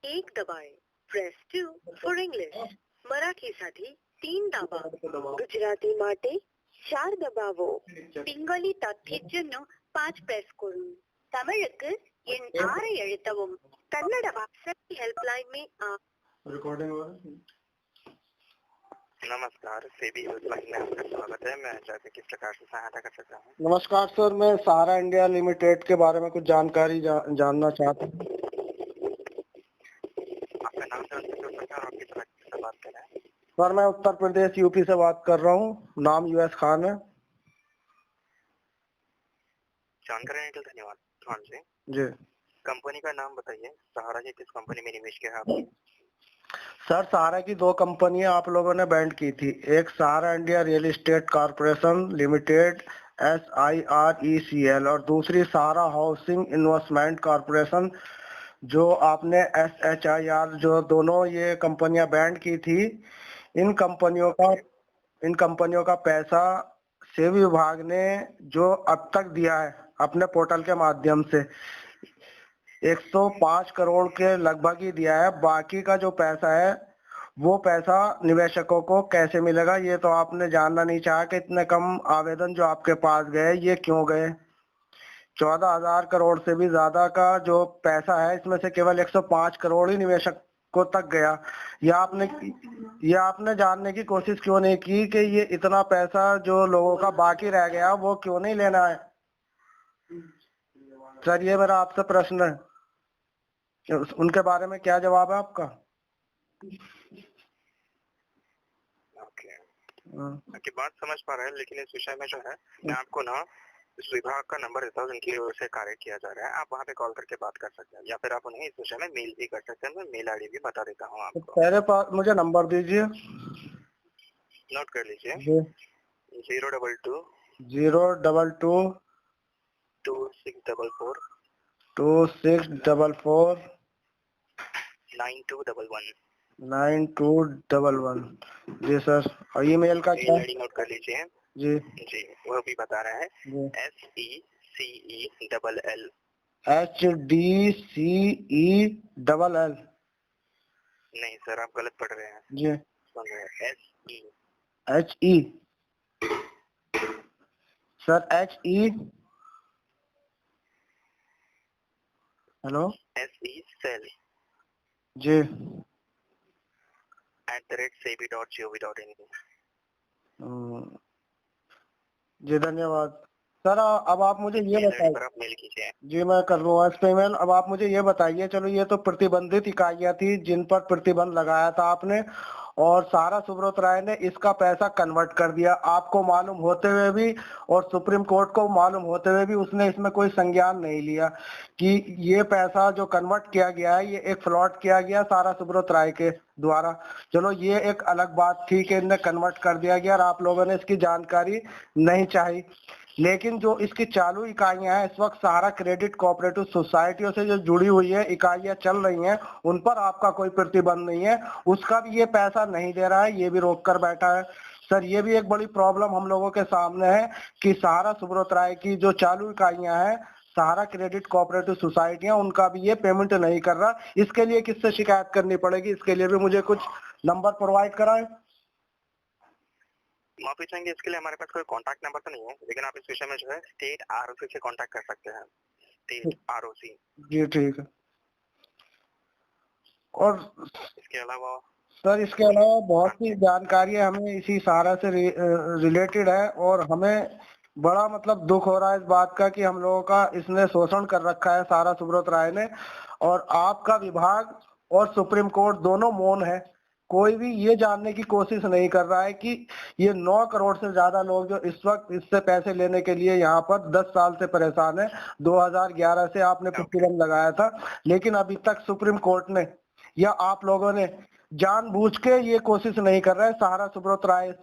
1 दबाएं. Press 2 for English. मराठीसाठी 3 दाबा. गुजराती માટે 4 દબાવો. பிங்களி தத்தியன்னு 5 press करूं. தமிழுக்கு எண் 6 எழுத்தவும். कन्नड़ वाट्सएप हेल्पलाइन में आप रिकॉर्डिंग हो रहा है। नमस्कार, सेबी हेल्पलाइन में आपका स्वागत है। मैं चाहते किस प्रकार से सहायता कर सकता हूँ? नमस्कार सर, मैं सहारा इंडिया लिमिटेड के बारे में कुछ जानकारी जानना चाहता हूँ। आपका नाम जान सकते हैं और आपकी तरह से बात कर रहे हैं? सर मैं उत्तर प्रदेश यूपी से बात कर रहा हूँ। नाम यूएस खान है। जानकारी देने के लिए धन्यवाद। हाँ जी। कंपनी का नाम बताइए। सहारा की किस कंपनी में निवेश किया है आपने? सर सहारा की 2 कंपनियां आप लोगों ने बैंड की थी। एक Sahara India real estate corporation limited SIRECL और दूसरी सहारा हाउसिंग इन्वेस्टमेंट कॉर्पोरेशन जो आपने SHIR, जो दोनों ये कंपनियां बैंड की थी। इन कंपनियों का पैसा सेबी विभाग ने जो अब तक दिया है अपने पोर्टल के माध्यम से 105 करोड़ के लगभग ही दिया है। बाकी का जो पैसा है वो पैसा निवेशकों को कैसे मिलेगा, ये तो आपने जानना नहीं चाहा कि इतने कम आवेदन जो आपके पास गए ये क्यों गए। 14,000 करोड़ से भी ज्यादा का जो पैसा है इसमें से केवल 105 करोड़ ही निवेशकों तक गया। ये आपने जानने की कोशिश क्यों नहीं की कि ये इतना पैसा जो लोगों का बाकी रह गया वो क्यों नहीं लेना है? सर ये मेरा आपसे प्रश्न है, उनके बारे में क्या जवाब है आपका? आपकी बात समझ पा रहा है, लेकिन इस विषय में जो है मैं आपको ना इस विभाग का नंबर देता हूँ जिनकी ओर से कार्य किया जा रहा है। आप वहाँ पे कॉल करके बात कर सकते हैं या फिर आप उन्हें इस विषय में मेल भी कर सकते हैं। मैं मेल आईडी भी बता देता हूँ आपको। पहले पास मुझे नंबर दीजिए। नोट कर लीजिए। 022 2644 9211। जी सर, और ईमेल का क्या? आईडी नोट कर लीजिए। जी वो भी बता रहा है SECELL। नहीं सर, आप गलत पढ़ रहे हैं। जी HE sir HE। Hello SE cell जी @sebi.gov.in। जी धन्यवाद सर। अब आप मुझे ये बताइए। आप मेल कीजिए। जी मैं कर लूँगा इस पे मेल। अब आप मुझे ये बताइए, चलो ये तो प्रतिबंधित इकाइयाँ थी जिन पर प्रतिबंध लगाया था आपने, और सहारा सुब्रत राय ने इसका पैसा कन्वर्ट कर दिया आपको मालूम होते हुए भी, और सुप्रीम कोर्ट को मालूम होते हुए भी उसने इसमें कोई संज्ञान नहीं लिया कि ये पैसा जो कन्वर्ट किया गया है ये एक फ्रॉड किया गया सहारा सुब्रत राय के द्वारा। चलो ये एक अलग बात थी कि इन्हें कन्वर्ट कर दिया गया और आप लोगों ने इसकी जानकारी नहीं चाही। लेकिन जो इसकी चालू इकाइयां हैं इस वक्त सहारा क्रेडिट कोऑपरेटिव सोसाइटियों से जो जुड़ी हुई है इकाइयां चल रही हैं, उन पर आपका कोई प्रतिबंध नहीं है, उसका भी ये पैसा नहीं दे रहा है, ये भी रोक कर बैठा है। सर ये भी एक बड़ी प्रॉब्लम हम लोगों के सामने है कि सहारा सुब्रत राय की जो चालू इकाइयां हैं सहारा क्रेडिट कोऑपरेटिव सोसाइटियां, उनका भी ये पेमेंट नहीं कर रहा। इसके लिए किससे शिकायत करनी पड़ेगी? इसके लिए भी मुझे कुछ नंबर प्रोवाइड कराएं। माफी चाहेंगे, इसके लिए हमारे पास कोई कांटेक्ट नंबर तो नहीं है, लेकिन आप इस विषय में जो है स्टेट ROC से कांटेक्ट कर सकते हैं। State ROC। जी ठीक है। और इसके अलावा इसके अलावा बहुत सी जानकारियां हमें इसी सहारा से रिलेटेड है, और हमें बड़ा मतलब दुख हो रहा है इस बात का कि हम लोगों का इसने शोषण कर रखा है सहारा सुब्रत राय ने, और आपका विभाग और सुप्रीम कोर्ट दोनों मौन है। कोई भी ये जानने की कोशिश नहीं कर रहा है कि ये 9 करोड़ से ज्यादा लोग जो इस वक्त इससे पैसे लेने के लिए यहाँ पर 10 साल से परेशान है। 2011 से आपने प्रतिबंध लगाया था, लेकिन अभी तक सुप्रीम कोर्ट ने या आप लोगों ने जानबूझ के ये कोशिश नहीं कर रहा है सहारा सुब्रत राय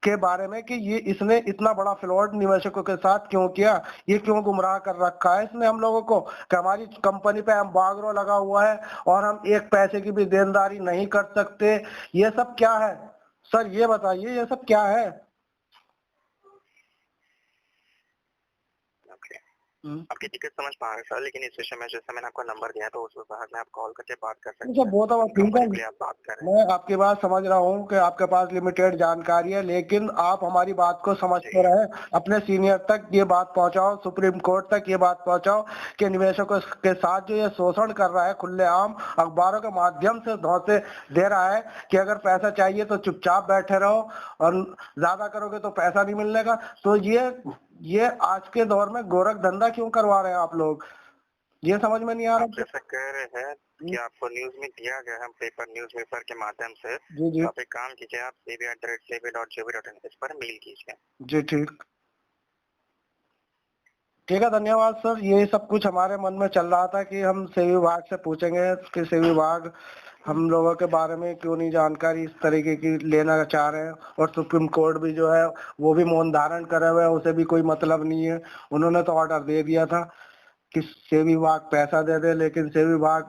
के बारे में कि ये इसने इतना बड़ा फ्रॉड निवेशकों के साथ क्यों किया, ये क्यों गुमराह कर रखा है इसने हम लोगों को कि हमारी कंपनी पे एम्बार्गो लगा हुआ है और हम एक पैसे की भी देनदारी नहीं कर सकते। ये सब क्या है सर, ये बताइए ये सब क्या है? आपकी दिक्कत समझ पा रहे हैं सर, लेकिन इस विषय में जैसे मैंने आपको नंबर दिया तो उस विभाग में आप कॉल करके बात कर सकते सब वो तो ठीक है, कंपनी के लिए आप बात कर रहे हैं। मैं आपकी बात समझ रहा हूँ कि आपके पास लिमिटेड जानकारी है, लेकिन आप हमारी बात को समझते रहे, अपने सीनियर तक ये बात पहुंचाओ, सुप्रीम कोर्ट तक ये बात पहुंचाओ कि निवेशकों के साथ जो ये शोषण कर रहा है खुलेआम, अखबारों के माध्यम से धौंसे दे रहा है कि अगर पैसा चाहिए तो चुपचाप बैठे रहो और ज्यादा करोगे तो पैसा नहीं मिलने का। तो ये आज के दौर में गोरख धंधा क्यों करवा रहे हैं आप लोग, ये समझ में नहीं आ रहा। जैसे कह रहे हैं कि आपको न्यूज में दिया गया है पेपर न्यूज़पेपर के माध्यम से, जी तो आप एक काम कीजिए, आप sebi@sebi.gov.in इस पर मेल कीजिए। जी ठीक है, धन्यवाद सर। ये सब कुछ हमारे मन में चल रहा था कि हम सेवी विभाग से पूछेंगे कि सेवी विभाग हम लोगों के बारे में क्यों नहीं जानकारी इस तरीके की लेना चाह रहे हैं, और सुप्रीम कोर्ट भी जो है वो भी मौन धारण करे हुए है, उसे भी कोई मतलब नहीं है। उन्होंने तो ऑर्डर दे दिया था कि सेवी विभाग पैसा दे दे, लेकिन सेवी विभाग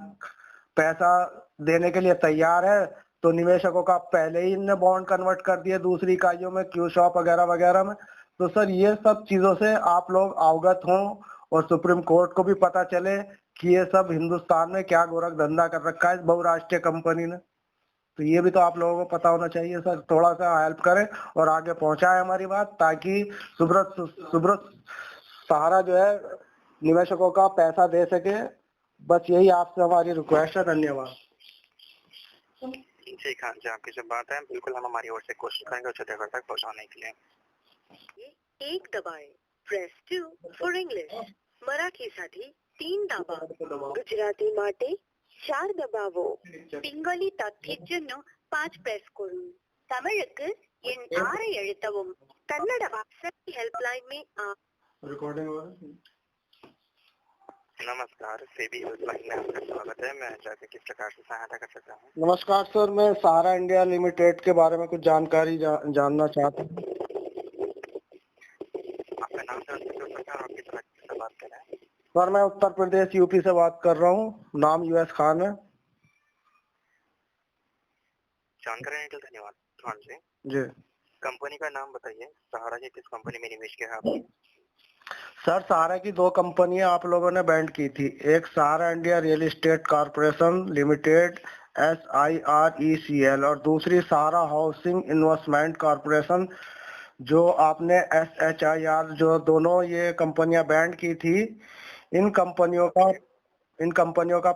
पैसा देने के लिए तैयार है तो निवेशकों का पहले ही इनने बॉन्ड कन्वर्ट कर दिए दूसरी इकाइयों में, क्यू शॉप वगैरह वगैरह में। तो सर ये सब चीजों से आप लोग अवगत हों और सुप्रीम कोर्ट को भी पता चले कि ये सब हिंदुस्तान में क्या गोरख धंधा कर रखा है इस बहुराष्ट्रीय कंपनी ने। तो ये भी तो आप लोगों को पता होना चाहिए सर, थोड़ा सा हेल्प करें और आगे पहुंचाएं हमारी बात, ताकि सुब्रत सहारा जो है निवेशकों का पैसा दे सके। बस यही आपसे हमारी रिक्वेस्ट है। धन्यवाद। जी खान जी, आपकी जो बात है बिल्कुल हम हमारी ओर से कोशिश करेंगे उच्च अधिकार तक पहुंचाने के लिए। एक दबाएं, प्रेस 2 फॉर इंग्लिश, मराठीसाठी 3 दाबा, गुजराती માટે 4 दबावो, पिंगली तथ्यच 5 प्रेस करून, तमिழுக்கு எண் 6 எழுத்தவும், कन्नड़ वापसी हेल्पलाइन में आप रिकॉर्डिंग हो रही है। नमस्कार, सेबी हेल्पलाइन में आपका स्वागत है। मैं जैसे किस प्रकार से सहायता कर सकता हूँ? नमस्कार सर, मैं सहारा इंडिया लिमिटेड के बारे में कुछ जानकारी जानना चाहता हूँ। आपका नाम जान सकते हैं और किस राज्य से बात कर रहे हैं? सर मैं उत्तर प्रदेश यूपी से बात कर रहा हूँ, नाम यूएस खान है। जानकारी देने के लिए धन्यवाद खान जी। जी कंपनी का नाम बताइए, सहारा की किस कंपनी में निवेश किया है आपने? सर सहारा की 2 कंपनियां आप लोगों ने बैंड की थी, एक Sahara India real estate corporation limited SIRECL और दूसरी सहारा हाउसिंग इन्वेस्टमेंट कॉर्पोरेशन जो आपने SHIR, जो दोनों ये कंपनियां बैंड की थी। इन कंपनियों का